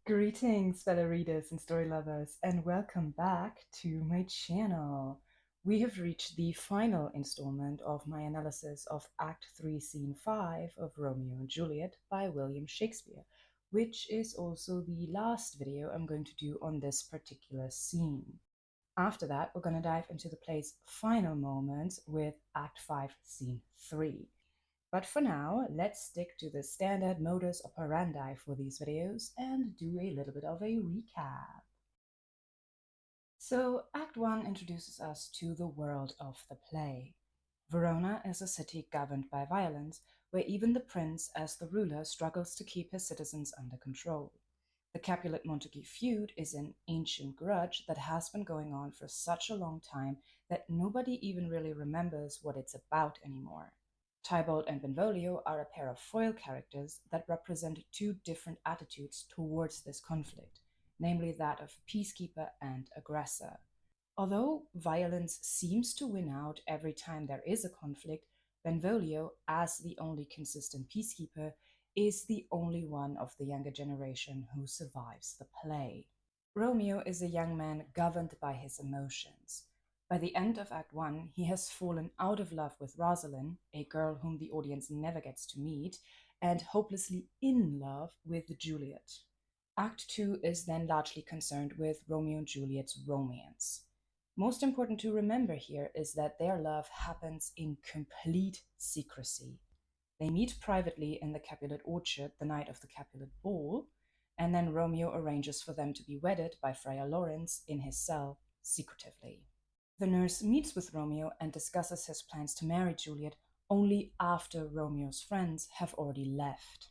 Greetings, fellow readers and story lovers, and welcome back to my channel. We have reached the final installment of my analysis of Act 3, Scene 5 of Romeo and Juliet by William Shakespeare, which is also the last video I'm going to do on this particular scene. After that, we're going to dive into the play's final moments with Act 5, Scene 3. But for now, let's stick to the standard modus operandi for these videos and do a little bit of a recap. So, Act 1 introduces us to the world of the play. Verona is a city governed by violence, where even the prince, as the ruler, struggles to keep his citizens under control. The Capulet-Montague feud is an ancient grudge that has been going on for such a long time that nobody even really remembers what it's about anymore. Tybalt and Benvolio are a pair of foil characters that represent two different attitudes towards this conflict, namely that of peacekeeper and aggressor. Although violence seems to win out every time there is a conflict, Benvolio, as the only consistent peacekeeper, is the only one of the younger generation who survives the play. Romeo is a young man governed by his emotions. By the end of Act 1, he has fallen out of love with Rosalind, a girl whom the audience never gets to meet, and hopelessly in love with Juliet. Act 2 is then largely concerned with Romeo and Juliet's romance. Most important to remember here is that their love happens in complete secrecy. They meet privately in the Capulet orchard the night of the Capulet ball, and then Romeo arranges for them to be wedded by Friar Lawrence in his cell secretively. The nurse meets with Romeo and discusses his plans to marry Juliet only after Romeo's friends have already left.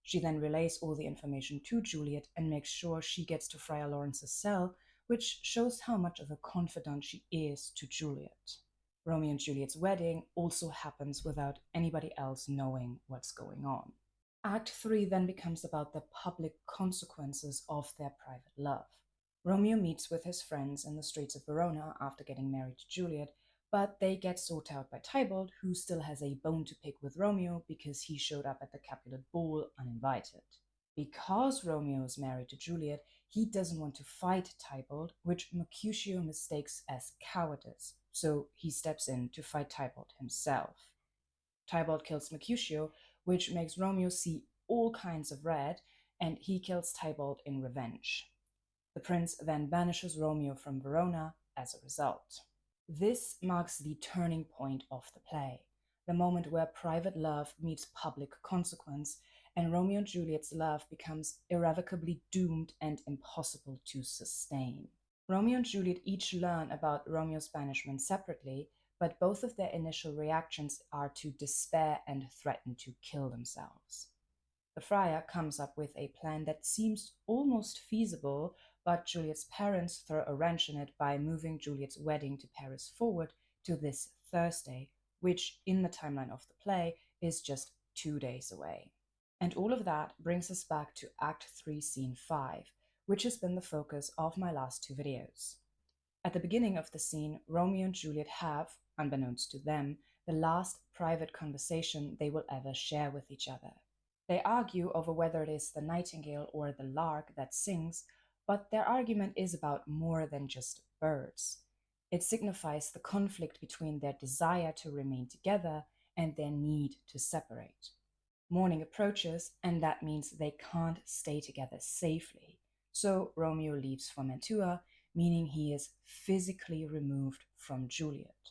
She then relays all the information to Juliet and makes sure she gets to Friar Lawrence's cell, which shows how much of a confidant she is to Juliet. Romeo and Juliet's wedding also happens without anybody else knowing what's going on. Act 3 then becomes about the public consequences of their private love. Romeo meets with his friends in the streets of Verona after getting married to Juliet, but they get sought out by Tybalt, who still has a bone to pick with Romeo because he showed up at the Capulet ball uninvited. Because Romeo is married to Juliet, he doesn't want to fight Tybalt, which Mercutio mistakes as cowardice, so he steps in to fight Tybalt himself. Tybalt kills Mercutio, which makes Romeo see all kinds of red, and he kills Tybalt in revenge. The prince then banishes Romeo from Verona as a result. This marks the turning point of the play, the moment where private love meets public consequence, and Romeo and Juliet's love becomes irrevocably doomed and impossible to sustain. Romeo and Juliet each learn about Romeo's banishment separately, but both of their initial reactions are to despair and threaten to kill themselves. The friar comes up with a plan that seems almost feasible, but Juliet's parents throw a wrench in it by moving Juliet's wedding to Paris forward to this Thursday, which in the timeline of the play is just 2 days away. And all of that brings us back to Act 3, Scene 5, which has been the focus of my last two videos. At the beginning of the scene, Romeo and Juliet have, unbeknownst to them, the last private conversation they will ever share with each other. They argue over whether it is the nightingale or the lark that sings, but their argument is about more than just birds. It signifies the conflict between their desire to remain together and their need to separate. Morning approaches, and that means they can't stay together safely. So Romeo leaves for Mantua, meaning he is physically removed from Juliet.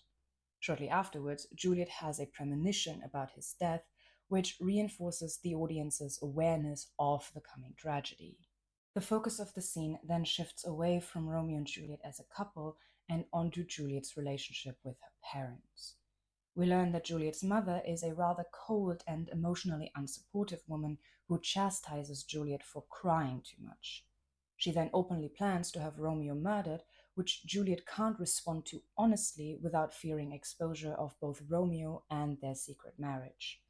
Shortly afterwards, Juliet has a premonition about his death, which reinforces the audience's awareness of the coming tragedy. The focus of the scene then shifts away from Romeo and Juliet as a couple and onto Juliet's relationship with her parents. We learn that Juliet's mother is a rather cold and emotionally unsupportive woman who chastises Juliet for crying too much. She then openly plans to have Romeo murdered, which Juliet can't respond to honestly without fearing exposure of both Romeo and their secret marriage.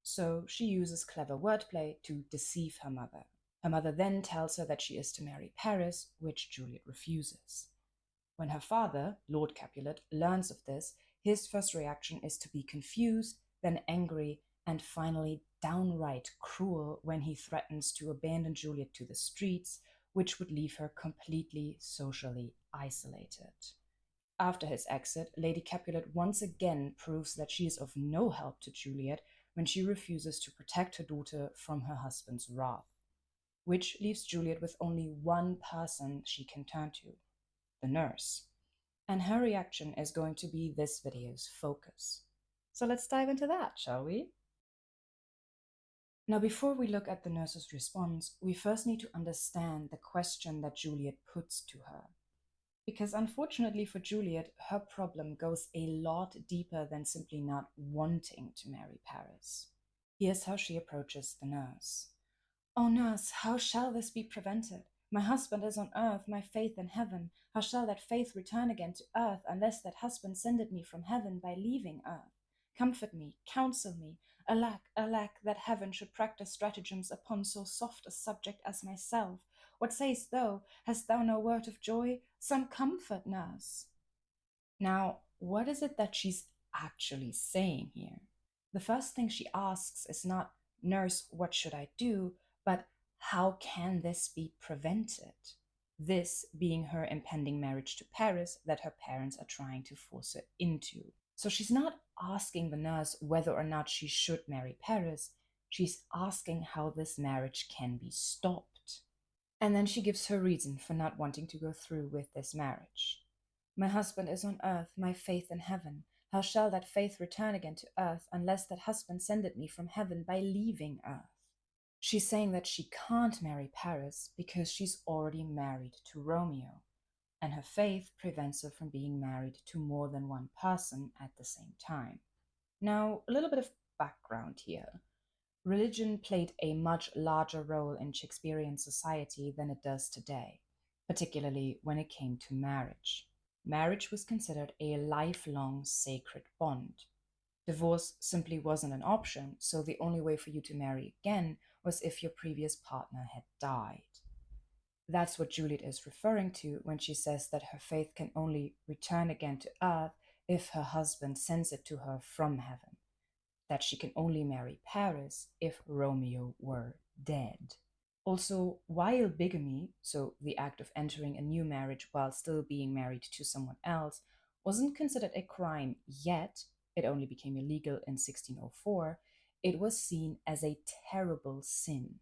So she uses clever wordplay to deceive her mother. Her mother then tells her that she is to marry Paris, which Juliet refuses. When her father, Lord Capulet, learns of this, his first reaction is to be confused, then angry, and finally downright cruel when he threatens to abandon Juliet to the streets, which would leave her completely socially isolated. After his exit, Lady Capulet once again proves that she is of no help to Juliet when she refuses to protect her daughter from her husband's wrath, which leaves Juliet with only one person she can turn to, the nurse. And her reaction is going to be this video's focus. So let's dive into that, shall we? Now, before we look at the nurse's response, we first need to understand the question that Juliet puts to her. Because unfortunately for Juliet, her problem goes a lot deeper than simply not wanting to marry Paris. Here's how she approaches the nurse. "Oh, nurse, how shall this be prevented? My husband is on earth, my faith in heaven. How shall that faith return again to earth, unless that husband sended me from heaven by leaving earth? Comfort me, counsel me. Alack, alack, that heaven should practice stratagems upon so soft a subject as myself. What sayst thou? Hast thou no word of joy? Some comfort, nurse." Now, what is it that she's actually saying here? The first thing she asks is not, "Nurse, what should I do?" but "How can this be prevented?" This being her impending marriage to Paris that her parents are trying to force her into. So she's not asking the nurse whether or not she should marry Paris, she's asking how this marriage can be stopped. And then she gives her reason for not wanting to go through with this marriage. "My husband is on earth, my faith in heaven. How shall that faith return again to earth, unless that husband sended me from heaven by leaving earth?" She's saying that she can't marry Paris because she's already married to Romeo, and her faith prevents her from being married to more than one person at the same time. Now, a little bit of background here. Religion played a much larger role in Shakespearean society than it does today, particularly when it came to marriage. Marriage was considered a lifelong sacred bond. Divorce simply wasn't an option, so the only way for you to marry again was if your previous partner had died. That's what Juliet is referring to when she says that her faith can only return again to earth if her husband sends it to her from heaven, that she can only marry Paris if Romeo were dead. Also, while bigamy, so the act of entering a new marriage while still being married to someone else, wasn't considered a crime yet, it only became illegal in 1604, it was seen as a terrible sin.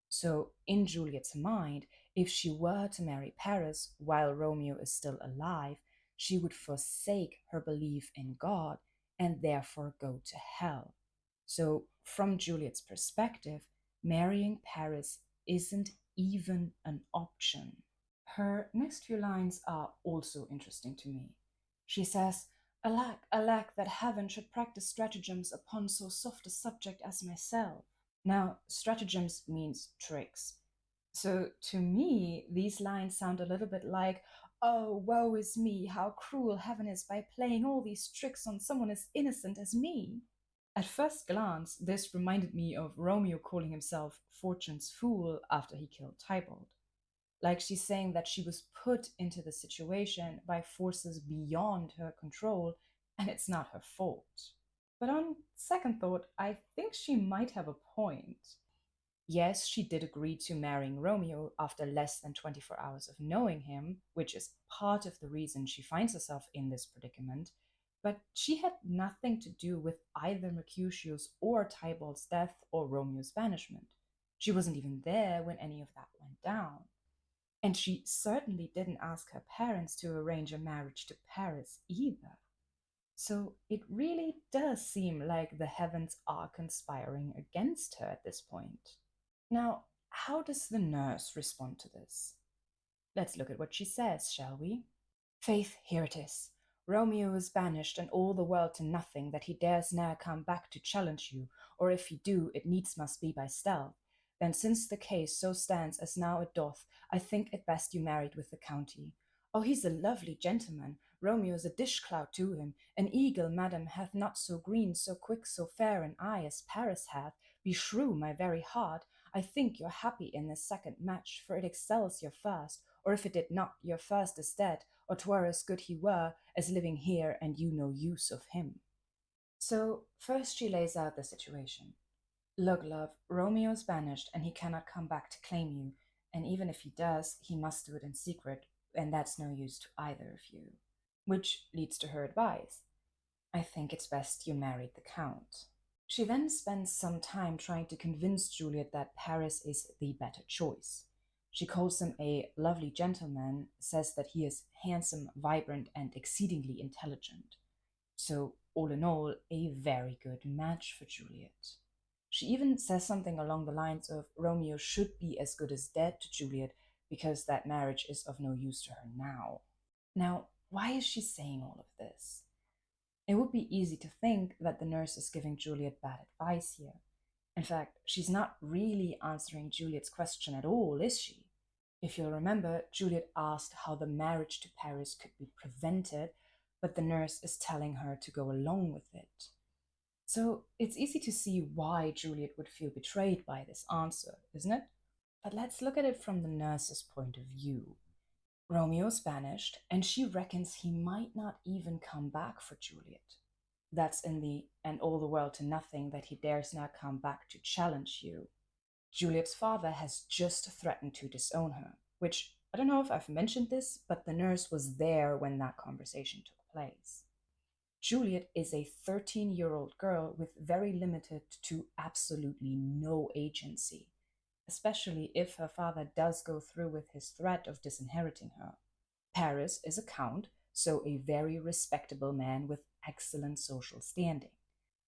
So, in Juliet's mind, if she were to marry Paris while Romeo is still alive, she would forsake her belief in God and therefore go to hell. So, from Juliet's perspective, marrying Paris isn't even an option. Her next few lines are also interesting to me. She says, "Alack, alack, that heaven should practice stratagems upon so soft a subject as myself." Now, stratagems means tricks. So to me, these lines sound a little bit like, "Oh, woe is me, how cruel heaven is by playing all these tricks on someone as innocent as me." At first glance, this reminded me of Romeo calling himself Fortune's fool after he killed Tybalt. Like she's saying that she was put into the situation by forces beyond her control, and it's not her fault. But on second thought, I think she might have a point. Yes, she did agree to marrying Romeo after less than 24 hours of knowing him, which is part of the reason she finds herself in this predicament, but she had nothing to do with either Mercutio's or Tybalt's death or Romeo's banishment. She wasn't even there when any of that went down. And she certainly didn't ask her parents to arrange a marriage to Paris either. So it really does seem like the heavens are conspiring against her at this point. Now, how does the nurse respond to this? Let's look at what she says, shall we? "Faith, here it is. Romeo is banished, and all the world to nothing, that he dares ne'er come back to challenge you, or if he do, it needs must be by stealth. Then since the case so stands as now it doth, I think it best you married with the county. Oh, he's a lovely gentleman. Romeo is a dish-cloud to him. An eagle, madam, hath not so green, so quick, so fair an eye as Paris hath. Beshrew my very heart, I think you're happy in this second match, for it excels your first, or if it did not, your first is dead, or 'twere as good he were, as living here, and you no use of him." So, first she lays out the situation. Look, love, Romeo's banished and he cannot come back to claim you, and even if he does, he must do it in secret, and that's no use to either of you. Which leads to her advice. I think it's best you married the Count. She then spends some time trying to convince Juliet that Paris is the better choice. She calls him a lovely gentleman, says that he is handsome, vibrant, and exceedingly intelligent. So, all in all, a very good match for Juliet. She even says something along the lines of Romeo should be as good as dead to Juliet because that marriage is of no use to her now. Now, why is she saying all of this? It would be easy to think that the nurse is giving Juliet bad advice here. In fact, she's not really answering Juliet's question at all, is she? If you'll remember, Juliet asked how the marriage to Paris could be prevented, but the nurse is telling her to go along with it. So it's easy to see why Juliet would feel betrayed by this answer, isn't it? But let's look at it from the nurse's point of view. Romeo's banished, and she reckons he might not even come back for Juliet. That's in the and all the world to nothing that he dares not come back to challenge you. Juliet's father has just threatened to disown her, which I don't know if I've mentioned this, but the nurse was there when that conversation took place. Juliet is a 13-year-old girl with very limited to absolutely no agency, especially if her father does go through with his threat of disinheriting her. Paris is a count, so a very respectable man with excellent social standing.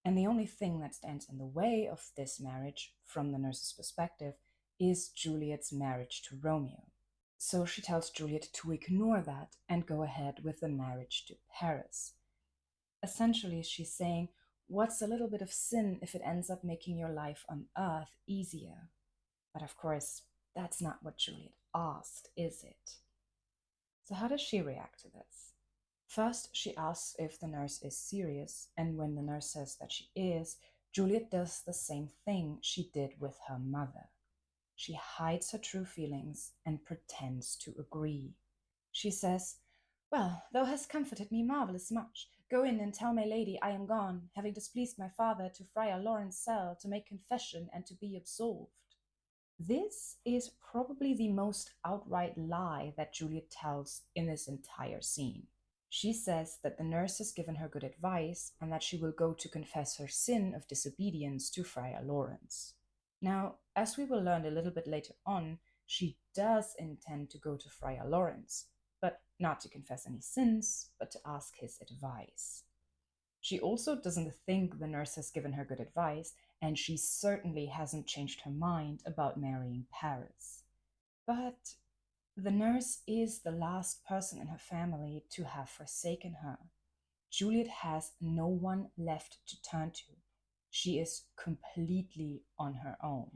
And the only thing that stands in the way of this marriage, from the nurse's perspective, is Juliet's marriage to Romeo. So she tells Juliet to ignore that and go ahead with the marriage to Paris. Essentially, she's saying, what's a little bit of sin if it ends up making your life on earth easier? But of course, that's not what Juliet asked, is it? So, how does she react to this? First, she asks if the nurse is serious, and when the nurse says that she is, Juliet does the same thing she did with her mother. She hides her true feelings and pretends to agree. She says, well, thou hast comforted me marvellous much. Go in and tell my lady I am gone, having displeased my father, to Friar Lawrence's cell to make confession and to be absolved. This is probably the most outright lie that Juliet tells in this entire scene. She says that the nurse has given her good advice and that she will go to confess her sin of disobedience to Friar Lawrence. Now, as we will learn a little bit later on, she does intend to go to Friar Lawrence, but not to confess any sins, but to ask his advice. She also doesn't think the nurse has given her good advice, and she certainly hasn't changed her mind about marrying Paris. But the nurse is the last person in her family to have forsaken her. Juliet has no one left to turn to. She is completely on her own.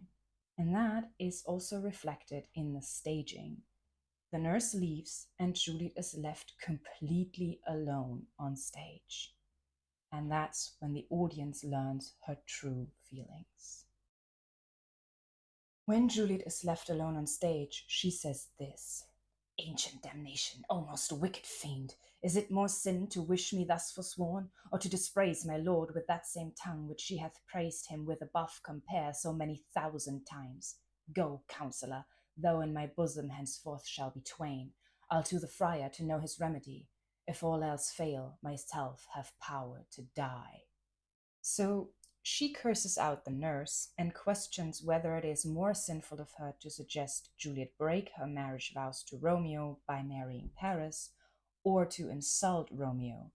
And that is also reflected in the staging. The nurse leaves, and Juliet is left completely alone on stage. And that's when the audience learns her true feelings. When Juliet is left alone on stage, she says this: ancient damnation, O most wicked fiend, is it more sin to wish me thus forsworn, or to dispraise my lord with that same tongue which she hath praised him with above compare so many thousand times? Go, counsellor, thou in my bosom henceforth shall be twain. I'll to the friar to know his remedy. If all else fail, myself have power to die. So she curses out the nurse and questions whether it is more sinful of her to suggest Juliet break her marriage vows to Romeo by marrying Paris, or to insult Romeo.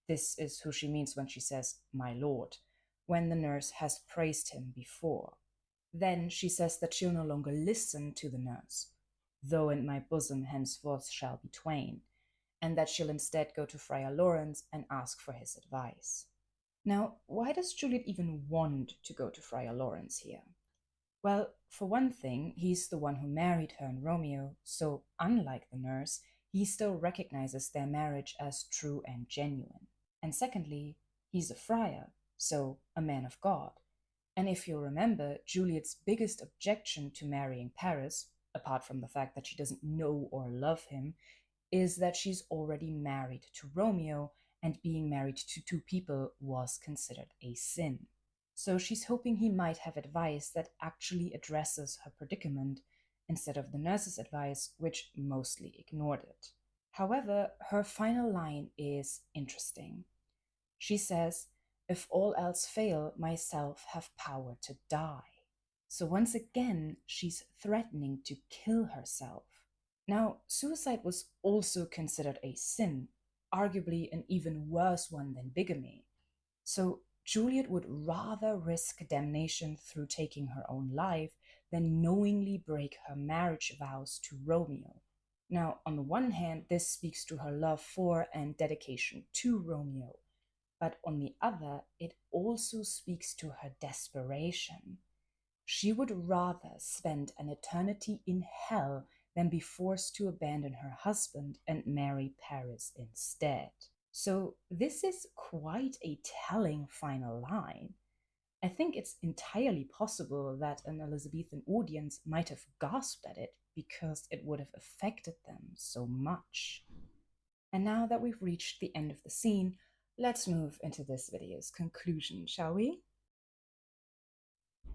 This is who she means when she says, my lord, when the nurse has praised him before. Then she says that she'll no longer listen to the nurse, though in my bosom henceforth shall be twain, and that she'll instead go to Friar Lawrence and ask for his advice. Now, why does Juliet even want to go to Friar Lawrence here? Well, for one thing, he's the one who married her and Romeo, so unlike the nurse, he still recognizes their marriage as true and genuine. And secondly, he's a friar, so a man of God. And if you'll remember, Juliet's biggest objection to marrying Paris, apart from the fact that she doesn't know or love him, is that she's already married to Romeo and being married to two people was considered a sin. So she's hoping he might have advice that actually addresses her predicament instead of the nurse's advice, which mostly ignored it. However, her final line is interesting. She says, "If all else fail, myself have power to die." So once again, she's threatening to kill herself. Now, suicide was also considered a sin, arguably an even worse one than bigamy. So Juliet would rather risk damnation through taking her own life than knowingly break her marriage vows to Romeo. Now, on the one hand, this speaks to her love for and dedication to Romeo, but on the other, it also speaks to her desperation. She would rather spend an eternity in hell than be forced to abandon her husband and marry Paris instead. So, this is quite a telling final line. I think it's entirely possible that an Elizabethan audience might have gasped at it because it would have affected them so much. And now that we've reached the end of the scene, let's move into this video's conclusion, shall we?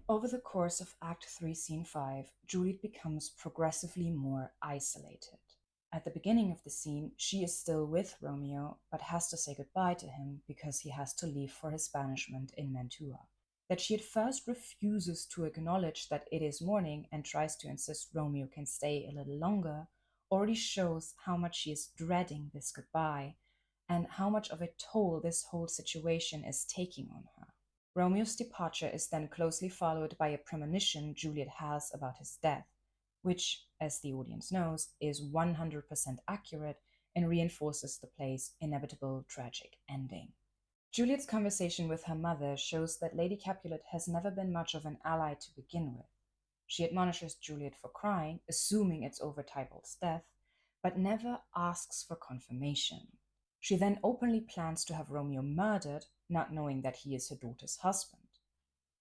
Over the course of Act 3, Scene 5, Juliet becomes progressively more isolated. At the beginning of the scene, she is still with Romeo, but has to say goodbye to him because he has to leave for his banishment in Mantua. That she at first refuses to acknowledge that it is morning and tries to insist Romeo can stay a little longer already shows how much she is dreading this goodbye and how much of a toll this whole situation is taking on her. Romeo's departure is then closely followed by a premonition Juliet has about his death, which, as the audience knows, is 100% accurate and reinforces the play's inevitable tragic ending. Juliet's conversation with her mother shows that Lady Capulet has never been much of an ally to begin with. She admonishes Juliet for crying, assuming it's over Tybalt's death, but never asks for confirmation. She then openly plans to have Romeo murdered, not knowing that he is her daughter's husband.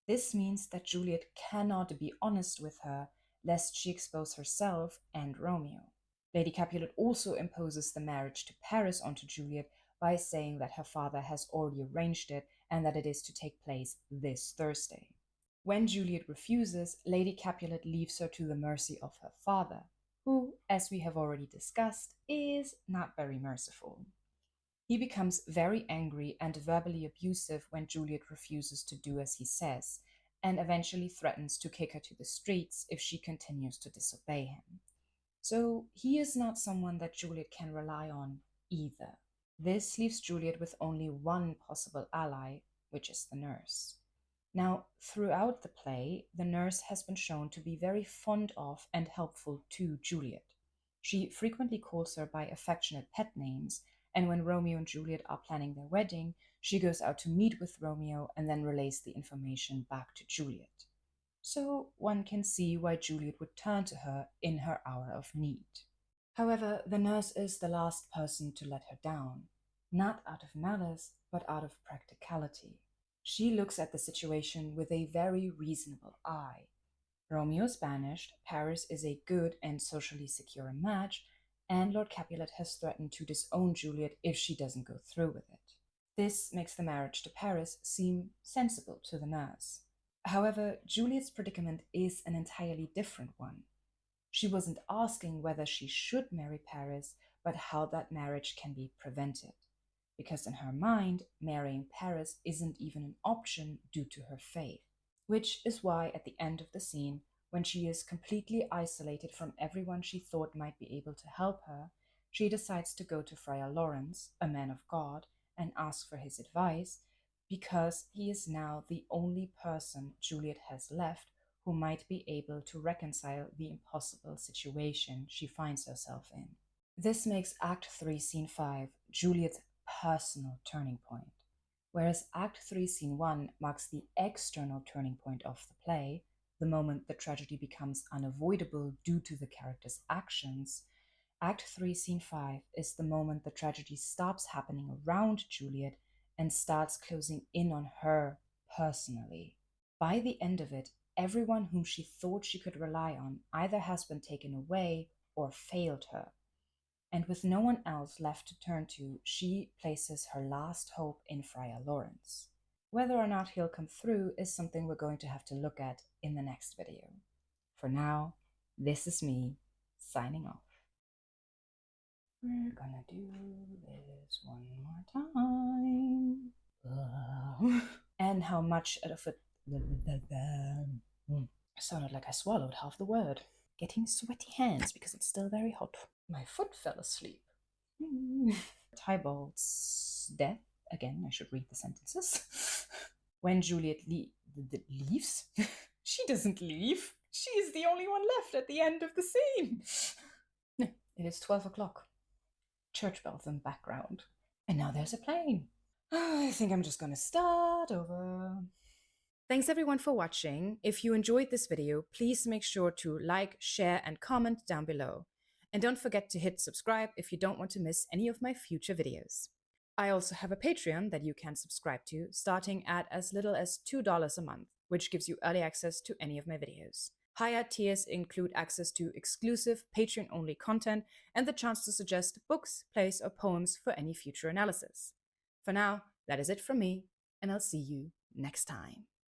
This means that Juliet cannot be honest with her, lest she expose herself and Romeo. Lady Capulet also imposes the marriage to Paris onto Juliet by saying that her father has already arranged it and that it is to take place this Thursday. When Juliet refuses, Lady Capulet leaves her to the mercy of her father, who, as we have already discussed, is not very merciful. He becomes very angry and verbally abusive when Juliet refuses to do as he says, and eventually threatens to kick her to the streets if she continues to disobey him. So he is not someone that Juliet can rely on either. This leaves Juliet with only one possible ally, which is the nurse. Now, throughout the play, the nurse has been shown to be very fond of and helpful to Juliet. She frequently calls her by affectionate pet names, and when Romeo and Juliet are planning their wedding, she goes out to meet with Romeo and then relays the information back to Juliet. So one can see why Juliet would turn to her in her hour of need. However, the nurse is the last person to let her down, not out of malice, but out of practicality. She looks at the situation with a very reasonable eye. Romeo's banished, Paris is a good and socially secure match, and Lord Capulet has threatened to disown Juliet if she doesn't go through with it. This makes the marriage to Paris seem sensible to the nurse. However, Juliet's predicament is an entirely different one. She wasn't asking whether she should marry Paris, but how that marriage can be prevented. Because in her mind, marrying Paris isn't even an option due to her faith. Which is why at the end of the scene, when she is completely isolated from everyone she thought might be able to help her, she decides to go to Friar Lawrence, a man of God, and ask for his advice, because he is now the only person Juliet has left who might be able to reconcile the impossible situation she finds herself in. This makes Act 3, Scene 5 Juliet's personal turning point, whereas Act 3, Scene 1 marks the external turning point of the play, the moment the tragedy becomes unavoidable due to the character's actions. Act 3, Scene 5 is the moment the tragedy stops happening around Juliet and starts closing in on her personally. By the end of it, everyone whom she thought she could rely on either has been taken away or failed her. And with no one else left to turn to, she places her last hope in Friar Lawrence. Whether or not he'll come through is something we're going to have to look at in the next video. For now, this is me signing off. We're gonna do this one more time. And how much of it sounded like I swallowed half the word. Getting sweaty hands because it's still very hot. My foot fell asleep. Tybalt's death. Again, I should read the sentences. When Juliet leaves, she doesn't leave. She is the only one left at the end of the scene. It is 12 o'clock. Church bells in the background. And now there's a plane. I think I'm just gonna start over. Thanks everyone for watching. If you enjoyed this video, please make sure to like, share, and comment down below. And don't forget to hit subscribe if you don't want to miss any of my future videos. I also have a Patreon that you can subscribe to, starting at as little as $2 a month, which gives you early access to any of my videos. Higher tiers include access to exclusive Patreon-only content and the chance to suggest books, plays, or poems for any future analysis. For now, that is it from me, and I'll see you next time.